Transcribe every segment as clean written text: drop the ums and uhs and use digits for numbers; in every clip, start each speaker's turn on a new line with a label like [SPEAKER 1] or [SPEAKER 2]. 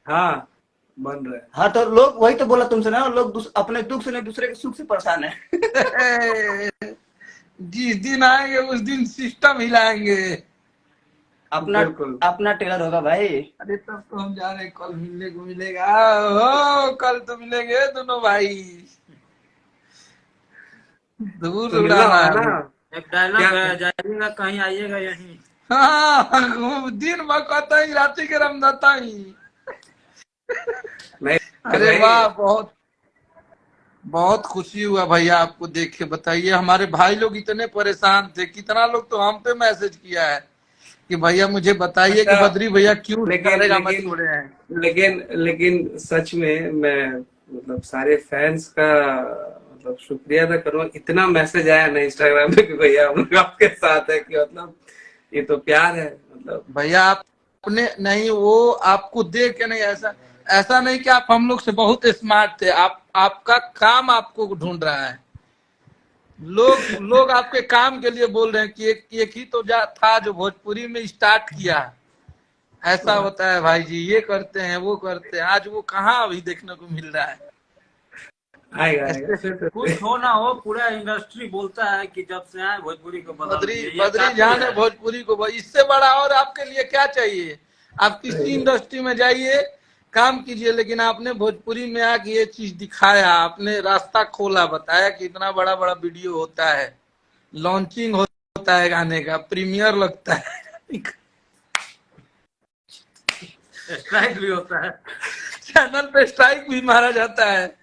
[SPEAKER 1] हाँ बन रहा है।
[SPEAKER 2] हाँ तो लोग वही तो बोला तुमसे ना, लोग अपने दुख से नहीं दूसरे के सुख से परेशान है।
[SPEAKER 3] जिस दिन आएंगे उस दिन सिस्टम हिलाएंगे।
[SPEAKER 2] अपना
[SPEAKER 1] बिल्कुल।
[SPEAKER 2] अपना टेलर होगा भाई।
[SPEAKER 3] अरे तब तो हम जा रहे हैं, कल मिलने को मिलेगा। हो कल तो मिलेंगे दोनों भाई। दूर
[SPEAKER 1] तो मिलना
[SPEAKER 3] उड़ाना
[SPEAKER 1] होगा
[SPEAKER 3] है
[SPEAKER 1] ना।
[SPEAKER 3] अभी।
[SPEAKER 4] एक डायलॉग
[SPEAKER 1] क्या
[SPEAKER 4] है, जाइएगा कहीं आइएगा यहीं।
[SPEAKER 3] हाँ दिन भर कहता ही, रात्रि के रमदाता ही।
[SPEAKER 1] नहीं
[SPEAKER 3] अरे
[SPEAKER 1] भाई।
[SPEAKER 3] वाह, बहुत बहुत खुशी हुआ भैया आपको देख के। बताइए, हमारे भाई लोग इतने परेशान थे, कितना लोग तो हम पे मैसेज किया है कि भैया मुझे बताइए कि
[SPEAKER 1] अच्छा।
[SPEAKER 3] बद्री भैया क्यों
[SPEAKER 1] लेकिन
[SPEAKER 3] सारेगामा मत
[SPEAKER 1] लेकिन
[SPEAKER 3] छोड़े हैं।
[SPEAKER 1] लेकिन सच में मैं मतलब सारे फैंस का मतलब शुक्रिया अदा करूँ। इतना मैसेज आया ना इंस्टाग्राम पे कि भैया हम लोग आपके साथ है, कि मतलब ये तो प्यार है मतलब।
[SPEAKER 3] भैया आपने नहीं, वो आपको देख के नहीं, ऐसा ऐसा नहीं कि आप हम लोग से बहुत स्मार्ट थे। आप, आपका काम आपको ढूंढ रहा है। लोग लोग आपके काम के लिए बोल रहे हैं कि एक ही तो था जो भोजपुरी में स्टार्ट किया। ऐसा होता है भाई जी, ये करते हैं वो करते हैं, आज वो कहाँ अभी देखने को मिल रहा है।
[SPEAKER 1] आएगा आएगा
[SPEAKER 3] ऐसे
[SPEAKER 1] फिर
[SPEAKER 4] कुछ
[SPEAKER 1] से।
[SPEAKER 4] हो ना हो, पूरा इंडस्ट्री बोलता है कि जब से आए भोजपुरी को बदल
[SPEAKER 3] बद्री
[SPEAKER 4] दिए, ये
[SPEAKER 3] बद्री
[SPEAKER 4] काफी
[SPEAKER 3] जान है
[SPEAKER 4] है।
[SPEAKER 3] भोजपुरी को, इससे बड़ा और आपके लिए क्या चाहिए। आप किसी
[SPEAKER 1] सही है।
[SPEAKER 3] इंडस्ट्री में जाइए, काम कीजिए, लेकिन आपने भोजपुरी में आके ये चीज दिखाया, आपने रास्ता खोला, बताया कि इतना बड़ा बड़ा वीडियो होता है, लॉन्चिंग होता है गाने का, प्रीमियर लगता है,
[SPEAKER 4] स्ट्राइक भी होता है।
[SPEAKER 3] चैनल पे स्ट्राइक भी मारा जाता है।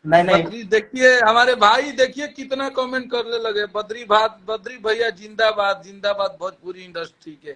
[SPEAKER 2] नहीं नहीं,
[SPEAKER 3] बद्री देखिए, हमारे भाई देखिए कितना कमेंट करने लगे, बद्री भात, बद्री भैया जिंदाबाद जिंदाबाद भोजपुरी इंडस्ट्री के।